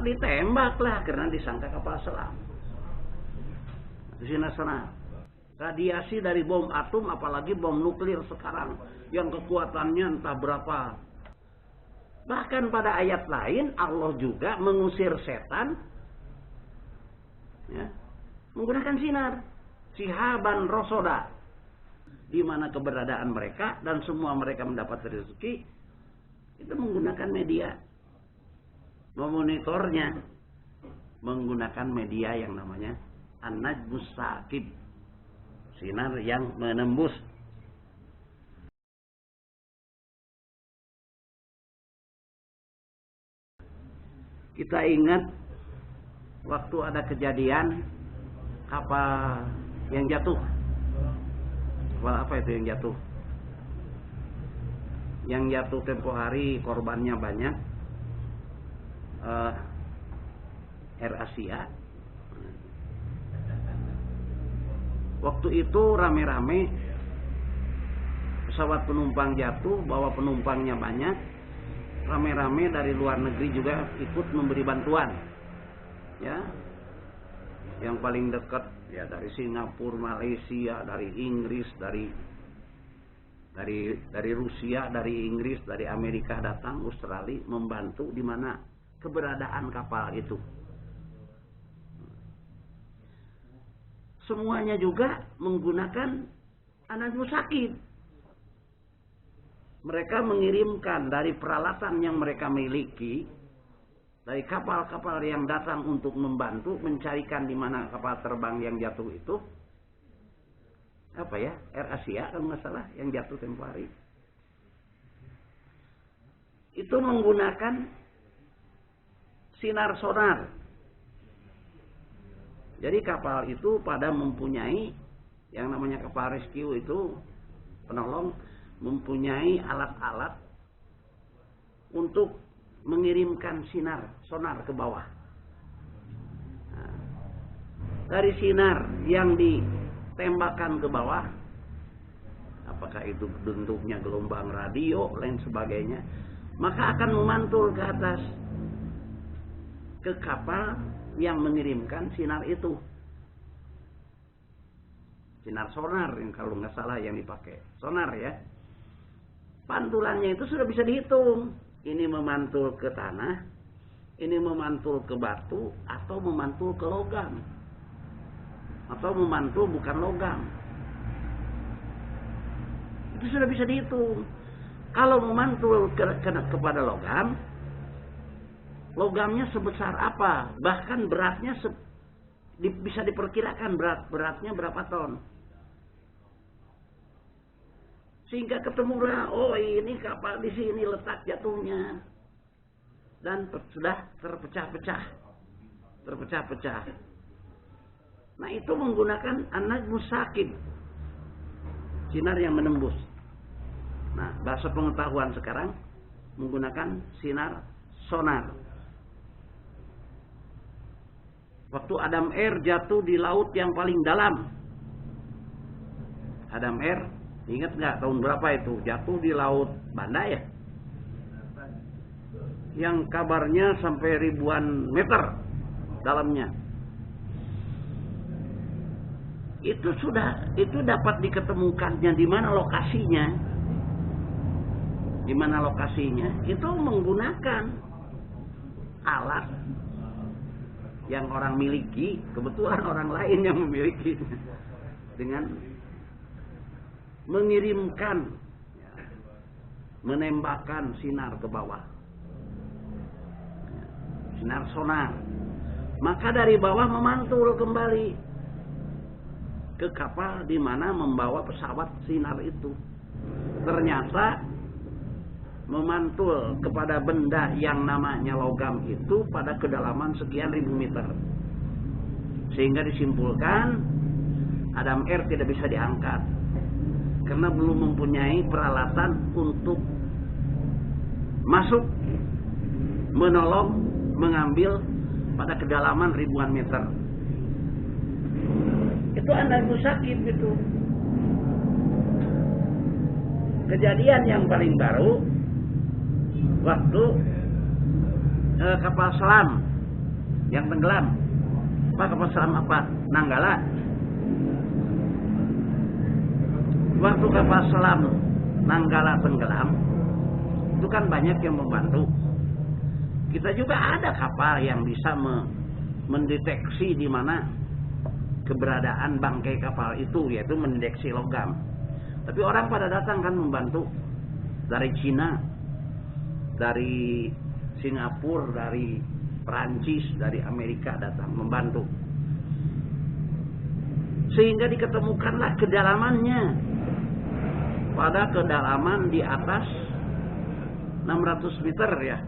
ditembak lah karena disangka kapal selam. Sinar-sonar. Radiasi dari bom atom, apalagi bom nuklir sekarang yang kekuatannya entah berapa. Bahkan pada ayat lain Allah juga mengusir setan, ya, menggunakan sinar, sihaban rosoda, di mana keberadaan mereka dan semua mereka mendapat rezeki itu menggunakan media, memonitornya menggunakan media yang namanya an-najmus saqib, sinar yang menembus. Kita ingat waktu ada kejadian kapal yang jatuh. Kapal apa itu yang jatuh? Yang jatuh tempo hari korbannya banyak. Air Asia. Waktu itu rame-rame pesawat penumpang jatuh, bawa penumpangnya banyak. Rame-rame dari luar negeri juga ikut memberi bantuan, ya. Yang paling dekat ya dari Singapura, Malaysia, dari Inggris, dari Rusia, dari Inggris, dari Amerika datang, Australia membantu di mana keberadaan kapal itu. Semuanya juga menggunakan an-najmus saqib. Mereka mengirimkan dari peralatan yang mereka miliki, dari kapal-kapal yang datang untuk membantu mencarikan di mana kapal terbang yang jatuh itu. Apa ya? Air Asia kalau nggak salah yang jatuh tempo hari. Itu menggunakan sinar sonar. Jadi kapal itu pada mempunyai yang namanya kapal rescue itu penolong, mempunyai alat-alat untuk mengirimkan sinar sonar ke bawah. Nah, dari sinar yang ditembakkan ke bawah, apakah itu bentuknya gelombang radio lain sebagainya, maka akan memantul ke atas ke kapal yang mengirimkan sinar itu. Sinar sonar yang kalau nggak salah yang dipakai sonar ya. Pantulannya itu sudah bisa dihitung. Ini memantul ke tanah, ini memantul ke batu, atau memantul ke logam, atau memantul bukan logam. Itu sudah bisa dihitung. Kalau memantul kepada logam, logamnya sebesar apa? Bahkan beratnya bisa diperkirakan beratnya berapa ton. Sehingga ketemulah, oh ini kapal di sini letak jatuhnya. Dan sudah terpecah-pecah. Nah itu menggunakan an-najmus saqib, sinar yang menembus. Nah bahasa pengetahuan sekarang menggunakan sinar sonar. Waktu Adam Air jatuh di laut yang paling dalam. Adam Air, ingat nggak tahun berapa itu? Jatuh di laut Banda ya? Yang kabarnya sampai ribuan meter dalamnya. Itu dapat diketemukannya di mana lokasinya. Di mana lokasinya? Itu menggunakan alat yang orang miliki, kebetulan orang lain yang memiliki, dengan mengirimkan, menembakkan sinar ke bawah, sinar sonar, maka dari bawah memantul kembali ke kapal di mana membawa pesawat sinar itu. Ternyata memantul kepada benda yang namanya logam itu pada kedalaman sekian ribu meter, sehingga disimpulkan Adam Air tidak bisa diangkat karena belum mempunyai peralatan untuk masuk menolong mengambil pada kedalaman ribuan meter. Itu an-najmus saqib itu. Kejadian yang paling baru waktu kapal selam yang tenggelam. Pak, kapal selam apa? Nanggala. Waktu kapal selam Nanggala tenggelam, itu kan banyak yang membantu. Kita juga ada kapal yang bisa mendeteksi di mana keberadaan bangkai kapal itu, yaitu mendeteksi logam. Tapi orang pada datang kan membantu dari Cina, dari Singapura, dari Perancis, dari Amerika datang membantu. Sehingga diketemukanlah kedalamannya. Pada kedalaman di atas 600 meter ya.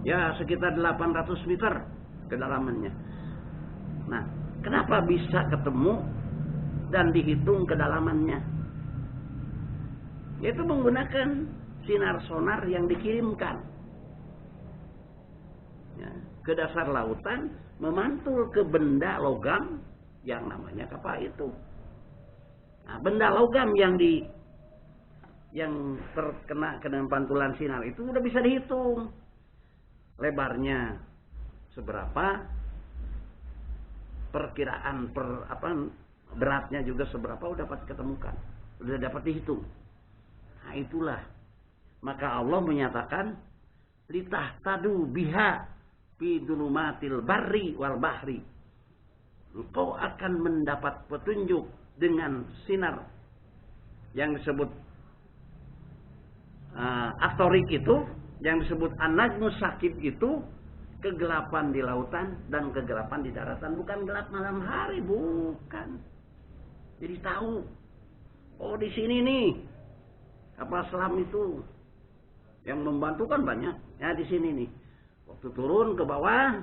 Ya sekitar 800 meter kedalamannya. Nah, kenapa bisa ketemu dan dihitung kedalamannya? Yaitu menggunakan sinar sonar yang dikirimkan ya, ke dasar lautan, memantul ke benda logam yang namanya kapal itu. Nah, benda logam yang terkena dengan pantulan sinar itu udah bisa dihitung. Lebarnya seberapa, perkiraan beratnya juga seberapa udah dapat ketemukan, udah dapat dihitung. Nah, itulah maka Allah menyatakan litahtadu biha fi dulumatil barri wal bahri. Engkau akan mendapat petunjuk dengan sinar yang disebut Astorik itu, yang disebut An-Najmus Sakib itu, kegelapan di lautan dan kegelapan di daratan. Bukan gelap malam hari, bukan. Jadi tahu, oh di sini nih kapal selam itu yang membantu kan banyak. Ya di sini nih. Waktu turun ke bawah,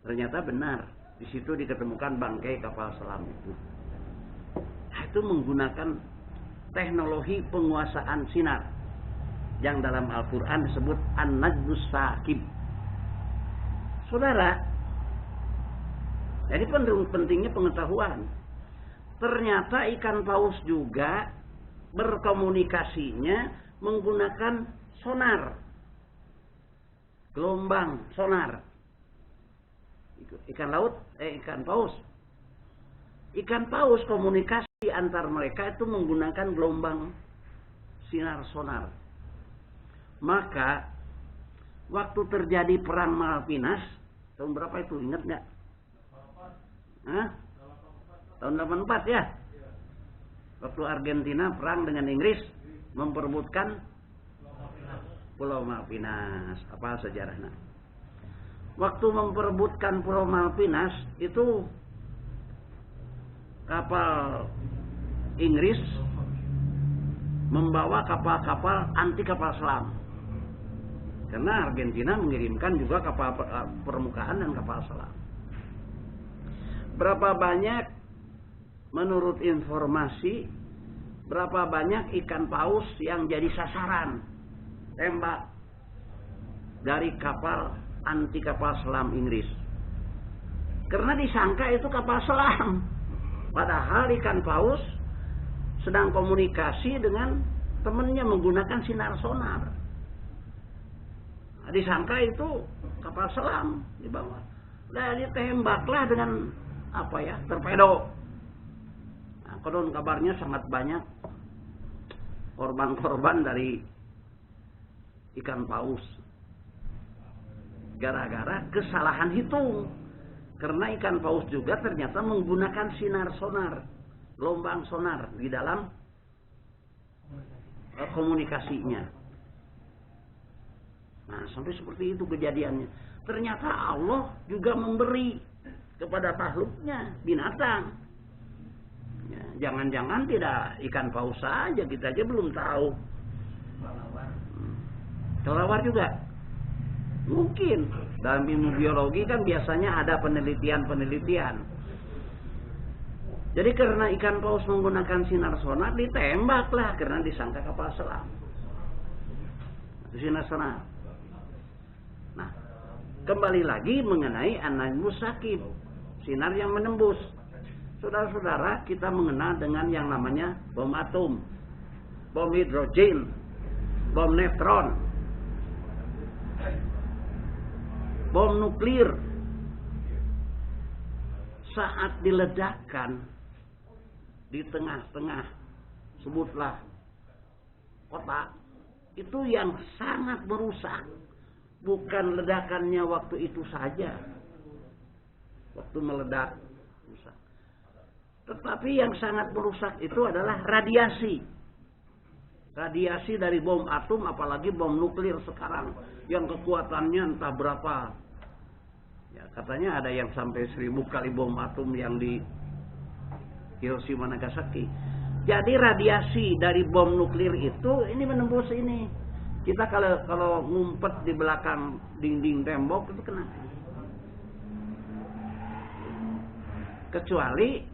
ternyata benar di situ diketemukan bangkai kapal selam itu. Nah, itu menggunakan teknologi penguasaan sinar yang dalam Al-Quran disebut An-Najmus Sakib. Saudara, jadi pentingnya pengetahuan. Ternyata ikan paus juga berkomunikasinya menggunakan sonar, gelombang sonar. Ikan paus. Ikan paus komunikasi antar mereka itu menggunakan gelombang sinar sonar. Maka waktu terjadi perang Malvinas tahun berapa itu, ingat nggak? Tahun 84 ya. Waktu Argentina perang dengan Inggris memperebutkan Pulau Malvinas. Apa sejarahnya? Waktu memperebutkan Pulau Malvinas itu kapal Inggris membawa kapal-kapal anti kapal selam. Karena Argentina mengirimkan juga kapal permukaan dan kapal selam. Berapa banyak menurut informasi, berapa banyak ikan paus yang jadi sasaran tembak dari kapal anti kapal selam Inggris? Karena disangka itu kapal selam. Padahal ikan paus sedang komunikasi dengan temannya menggunakan sinar sonar. Nah, disangka itu kapal selam di bawah. Nah, ditembaklah dengan torpedo. Nah, konon kabarnya sangat banyak korban-korban dari ikan paus. Gara-gara kesalahan hitung. Karena ikan paus juga ternyata menggunakan sinar sonar, gelombang sonar di dalam komunikasinya. Nah, sampai seperti itu kejadiannya. Ternyata Allah juga memberi kepada makhluknya, binatang. Ya, jangan-jangan tidak ikan paus saja, kita aja belum tahu. Kelelawar juga. Mungkin dalam ilmu biologi kan biasanya ada penelitian-penelitian. Jadi karena ikan paus menggunakan sinar sonar, ditembaklah karena disangka kapal selam. Itu sinar sonar. Nah, kembali lagi mengenai An-Najmus Sakib, sinar yang menembus. Saudara-saudara, kita mengenal dengan yang namanya bom atom, bom hidrogen, bom neutron, bom nuklir, saat diledakkan di tengah-tengah, sebutlah kota, itu yang sangat merusak. Bukan ledakannya waktu itu saja, waktu meledak rusak. Tetapi yang sangat merusak itu adalah radiasi. Radiasi dari bom atom, apalagi bom nuklir sekarang, yang kekuatannya entah berapa. Ya, katanya ada yang sampai 1000 kali bom atom yang di Hiroshima Nagasaki. Jadi radiasi dari bom nuklir itu ini menembus ini. Kita kalau ngumpet di belakang dinding tembok itu kena. Kecuali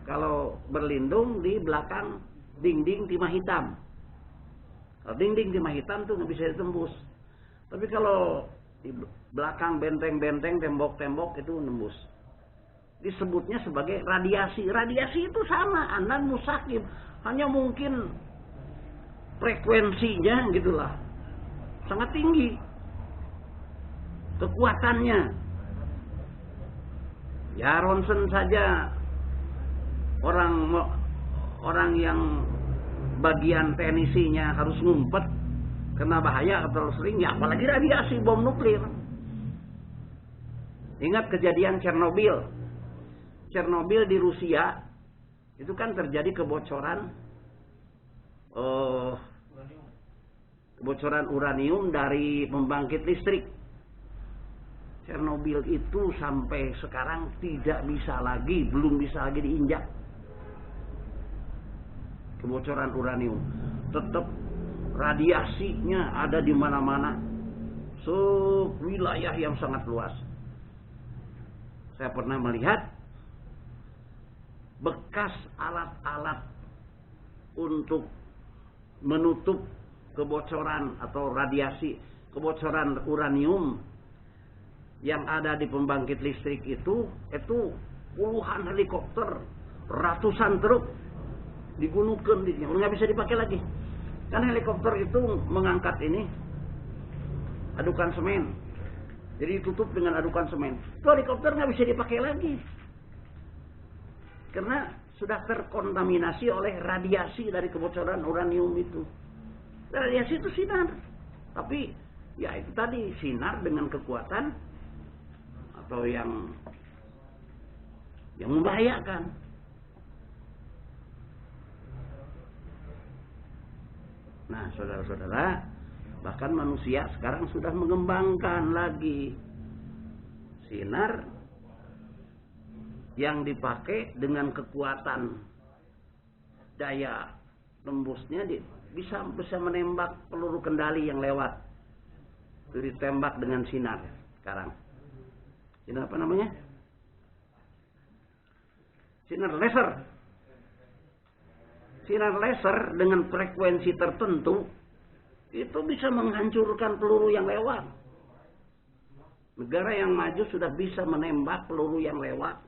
kalau berlindung di belakang dinding timah hitam. Kalau dinding timah hitam tuh nggak bisa ditembus. Tapi kalau di belakang benteng-benteng, tembok-tembok itu nembus. Disebutnya sebagai radiasi. Radiasi itu sama, anan musakib. Hanya mungkin frekuensinya gitulah. Sangat tinggi kekuatannya. Ya ronsen saja orang yang bagian teknisinya harus ngumpet karena bahaya atau sering, ya apalagi radiasi bom nuklir. Ingat kejadian Chernobyl. Chernobyl di Rusia itu kan terjadi kebocoran uranium dari pembangkit listrik. Chernobyl itu sampai sekarang belum bisa lagi diinjak. Kebocoran uranium, tetap radiasinya ada di mana-mana, wilayah yang sangat luas. Saya pernah melihat bekas alat-alat untuk menutup kebocoran atau radiasi, kebocoran uranium yang ada di pembangkit listrik itu puluhan helikopter, ratusan truk digunakan, nggak bisa dipakai lagi. Kan helikopter itu mengangkat ini adukan semen, jadi ditutup dengan adukan semen. Itu helikopter nggak bisa dipakai lagi karena sudah terkontaminasi oleh radiasi dari kebocoran uranium itu. Radiasi itu sinar, tapi ya itu tadi sinar dengan kekuatan atau yang membahayakan. Nah, saudara-saudara, bahkan manusia sekarang sudah mengembangkan lagi sinar yang dipakai dengan kekuatan daya tembusnya bisa menembak peluru kendali yang lewat. Itu ditembak dengan sinar sekarang. Sinar apa namanya? Sinar laser. Sinar laser dengan frekuensi tertentu itu bisa menghancurkan peluru yang lewat. Negara yang maju sudah bisa menembak peluru yang lewat.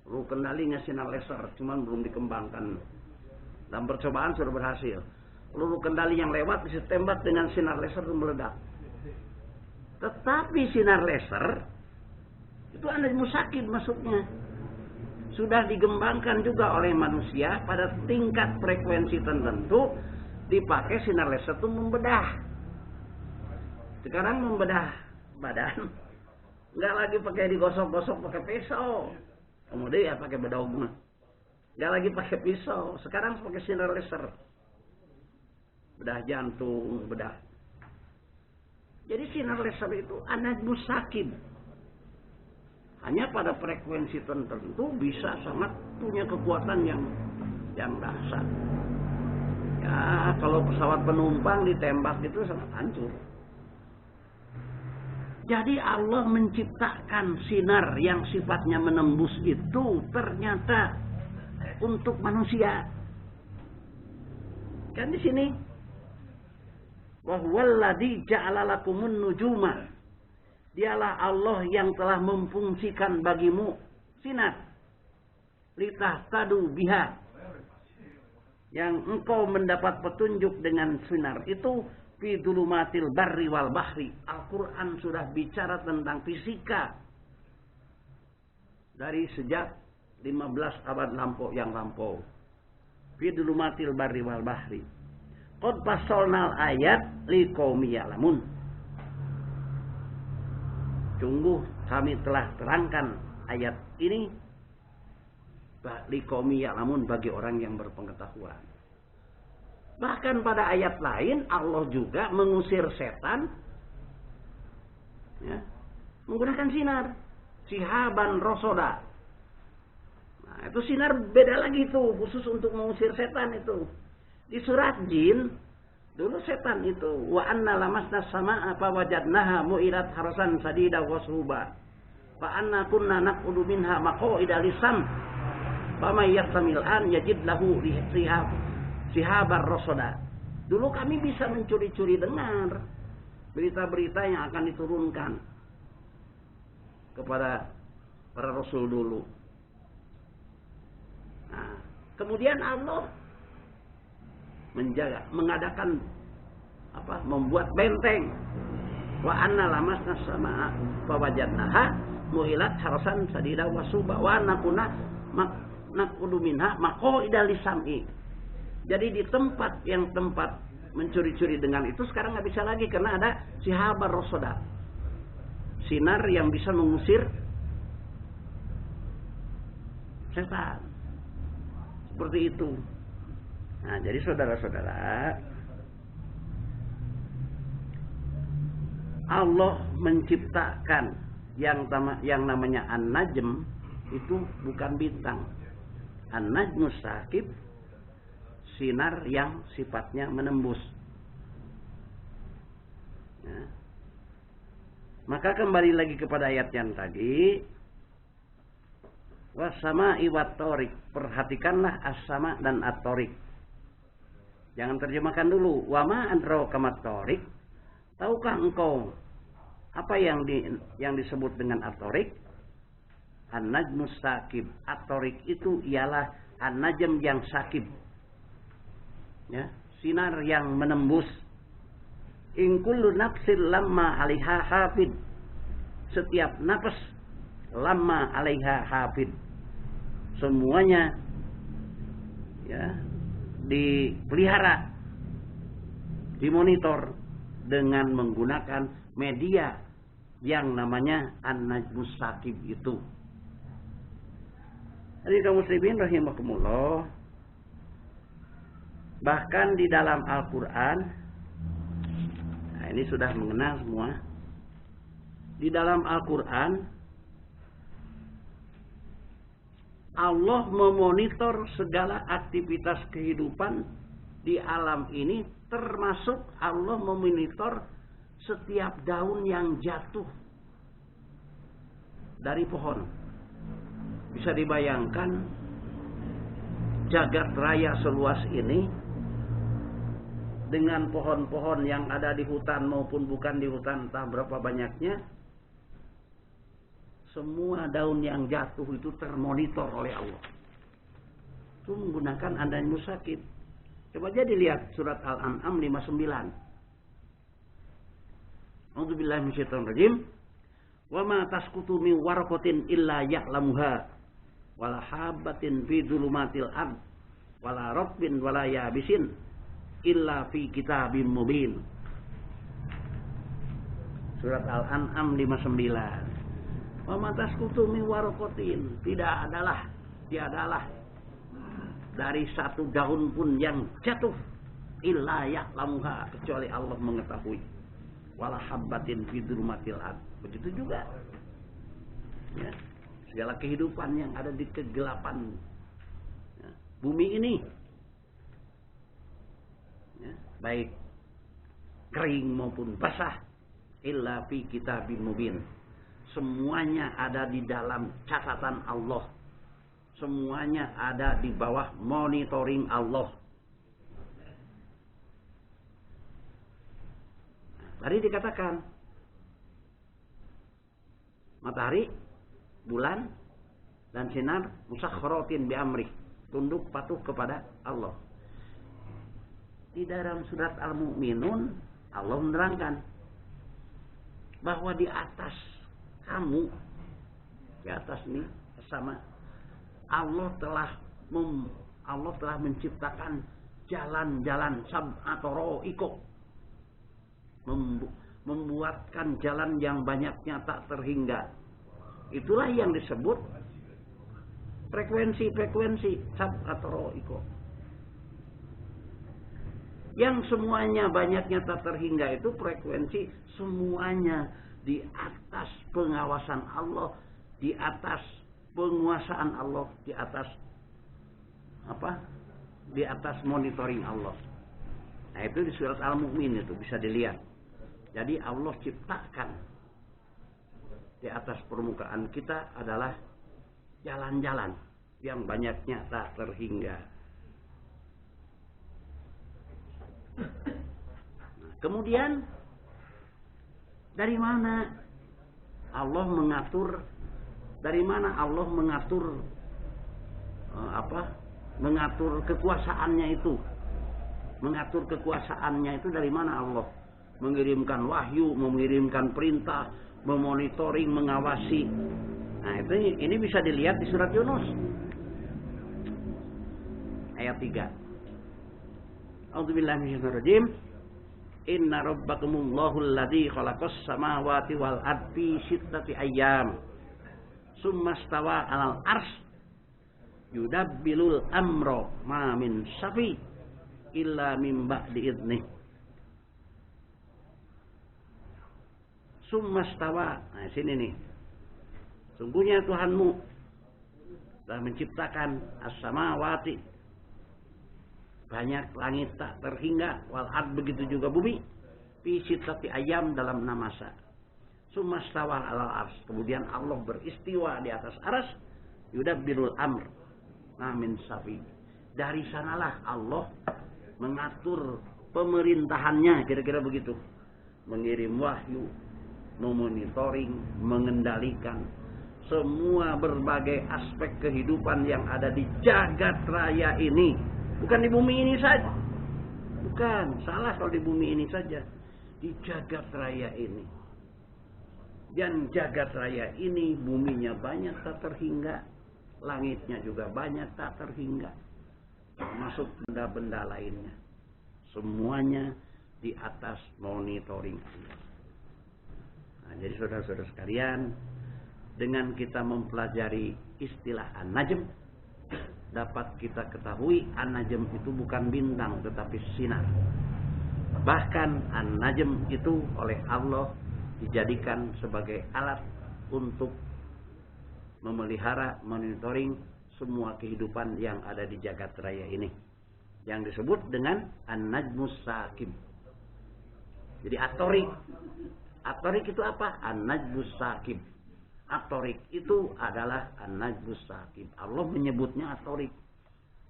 Peluru kendalinya sinar laser, cuman belum dikembangkan. Dalam percobaan sudah berhasil. Peluru kendali yang lewat bisa tembak dengan sinar laser dan meledak. Tetapi sinar laser itu anak musakib maksudnya. Sudah dikembangkan juga oleh manusia pada tingkat frekuensi tertentu, dipakai sinar laser itu membedah. Sekarang membedah badan nggak lagi pakai digosok-gosok pakai pisau, kemudian ya pakai bedog, nggak lagi pakai pisau, sekarang pakai sinar laser. Bedah jantung, bedah. Jadi sinar laser itu anak musakib. Hanya pada frekuensi tertentu bisa sangat punya kekuatan yang dahsyat. Ya, kalau pesawat penumpang ditembak itu sangat hancur. Jadi Allah menciptakan sinar yang sifatnya menembus itu ternyata untuk manusia. Kan di sini wa huwallazi ja'ala lakumun nujuma. Dialah Allah yang telah memfungsikan bagimu sinar. Litahtadu biha. Yang engkau mendapat petunjuk dengan sinar itu fi dhulumatil barri wal bahri. Al-Quran sudah bicara tentang fisika. dari sejak 15 abad yang lampau. Fi dulumatil barri wal bahri. Qad fassalnal ayat liqaumi ya'lamun. Sungguh kami telah terangkan ayat ini liqaumi ya'lamun, bagi orang yang berpengetahuan. Bahkan pada ayat lain Allah juga mengusir setan, ya, menggunakan sinar, sihaban rosoda. Nah, itu sinar beda lagi tuh, khusus untuk mengusir setan itu. Di surat Jin dulu setan itu wa anna lamasna samaa fa wajadnaha mu'ilat harasan sadida wasruba fa anna kunna naqudu minha maqaida lisam fa may yastamil an yajid lahu sihabar rosoda. Dulu kami bisa mencuri-curi dengar berita-berita yang akan diturunkan kepada para rasul dulu. Nah, kemudian Allah mengadakan membuat benteng. Wa anna lamasna samaa fa wajadnaha muhilat harasan sadida wasuba wa nakuna naqudu minha maqaida lisami. Jadi di tempat mencuri-curi dengan itu sekarang nggak bisa lagi karena ada sihabar rosoda, sinar yang bisa mengusir setan. Seperti itu. Nah, jadi saudara-saudara, Allah menciptakan yang namanya an-najm itu bukan bintang. An-najmus sakib, sinar yang sifatnya menembus. Ya. Maka kembali lagi kepada ayat yang tadi, wasama'i wat-tariq. Perhatikanlah as-sama dan at-tariq. Jangan terjemahkan dulu. Wama adraka mat-tariq. Tahukah engkau apa yang disebut dengan at-tariq? An-najmus sakib. At-tariq itu ialah an-najm yang sakib. Ya, sinar yang menembus. In kullu nafsin lamma 'alaiha hafid. Setiap nafas lamma 'alaiha hafid. Semuanya ya dipelihara, dimonitor dengan menggunakan media yang namanya an-najmus sakib itu. Jadi kaum muslimin rahimakumullah, bahkan di dalam Al-Quran, nah ini sudah mengenal semua. Di dalam Al-Quran, Allah memonitor segala aktivitas kehidupan di alam ini, termasuk Allah memonitor setiap daun yang jatuh dari pohon. Bisa dibayangkan jagat raya seluas ini dengan pohon-pohon yang ada di hutan maupun bukan di hutan, entah berapa banyaknya, semua daun yang jatuh itu termonitor oleh Allah. Itu menggunakan an-najmus sakib. Coba jadi lihat surat Al-An'am 59. A'udzubillahi minasyaitonir rajim. Wa ma tasqutu min waraqatin illa ya'lamuha wala habatin fi dhulumatil ard wala rabbin wala yabisin illa fi kitabim mubin. Surat Al-An'am 59. Wa ma tasqutu min waraqatin, tiadalah dari satu daun pun yang jatuh illa ya'lamuha, kecuali Allah mengetahui. Wala habbatin fi dhulumatil ard. Begitu juga ya, segala kehidupan yang ada di kegelapan ya, bumi ini ya, baik kering maupun basah, illa fi kitabim mubin. Semuanya ada di dalam catatan Allah. Semuanya ada di bawah monitoring Allah. Tadi dikatakan matahari, bulan, dan sinar musakhkharatin bi amrih, tunduk patuh kepada Allah. Di dalam surat Al-Mu'minun Allah menerangkan bahwa di atas kamu, di atas nih sama. Allah telah menciptakan jalan-jalan sab'atoro'iko, membuatkan jalan yang banyaknya tak terhingga. Itulah yang disebut frekuensi sab'atoro'iko, yang semuanya banyaknya tak terhingga. Itu frekuensi semuanya di atas pengawasan Allah, di atas penguasaan Allah, di atas di atas monitoring Allah. Nah, itu di surat Al-Mu'min itu bisa dilihat. Jadi Allah ciptakan di atas permukaan kita adalah jalan-jalan yang banyaknya tak terhingga. Nah, kemudian dari mana Allah mengatur? Dari mana Allah mengatur mengatur kekuasaannya itu? Mengatur kekuasaannya itu dari mana Allah? Mengirimkan wahyu, mengirimkan perintah, memonitoring, mengawasi. Nah, ini bisa dilihat di surat Yunus ayat 3. A'udzubillahi minasyaitonir rajim. Inna rabbakumullahu alladzi khalaqas samawati wal ardi fi sittati ayyam. Summa stawa 'alal arsy yudabbilul amra ma min syafi illa min ba'di idnih. Summa stawa. Nah, sini nih. Sungguhnya Tuhanmu telah menciptakan as-samawati, banyak langit tak terhingga, wal ard, begitu juga bumi, fi sittati ayyam, dalam 6 masa. Summa stawa 'alal arsy, kemudian Allah beristiwa di atas arsy, yudabbirul amr ma min syafi. Dari sanalah Allah mengatur pemerintahannya, kira-kira begitu. Mengirim wahyu, memonitoring, mengendalikan semua berbagai aspek kehidupan yang ada di jagat raya ini. Bukan di bumi ini saja. Bukan, salah kalau di bumi ini saja. Di jagat raya ini. Dan jagat raya ini buminya banyak tak terhingga, langitnya juga banyak tak terhingga, termasuk benda-benda lainnya. Semuanya di atas monitoring Allah. Nah, jadi saudara-saudara sekalian, dengan kita mempelajari istilah An-Najm, dapat kita ketahui An-Najm itu bukan bintang tetapi sinar. Bahkan An-Najm itu oleh Allah dijadikan sebagai alat untuk memelihara, monitoring semua kehidupan yang ada di jagat raya ini, yang disebut dengan An-Najmus Saqib. Jadi atorik itu apa? An-Najmus Saqib. Atorik itu adalah An-Najmus Saqib. Allah menyebutnya atorik.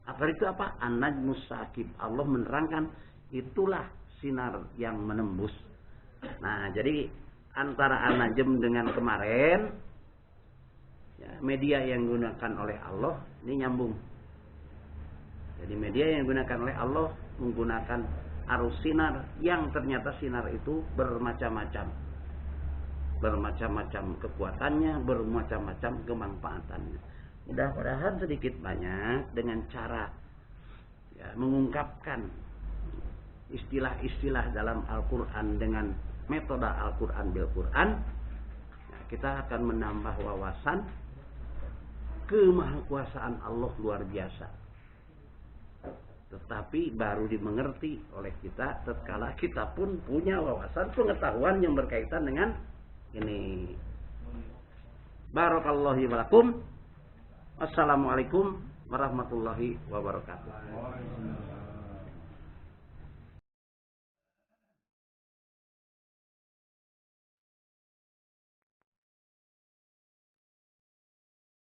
Atorik itu apa? An-Najmus Saqib. Allah menerangkan itulah sinar yang menembus. Nah, jadi antara An-Najm dengan kemarin, ya, media yang digunakan oleh Allah ini nyambung. Jadi media yang digunakan oleh Allah menggunakan arus sinar yang ternyata sinar itu bermacam-macam. Bermacam-macam kekuatannya, bermacam-macam kemanfaatannya. Mudah-mudahan sedikit banyak dengan cara ya, mengungkapkan istilah-istilah dalam Al-Quran dengan metode Al-Quran bil Quran, nah, kita akan menambah wawasan kemahakuasaan Allah luar biasa. Tetapi baru dimengerti oleh kita tatkala kita pun punya wawasan pengetahuan yang berkaitan dengan ini. Barakallahu walakum. Assalamualaikum warahmatullahi wabarakatuh.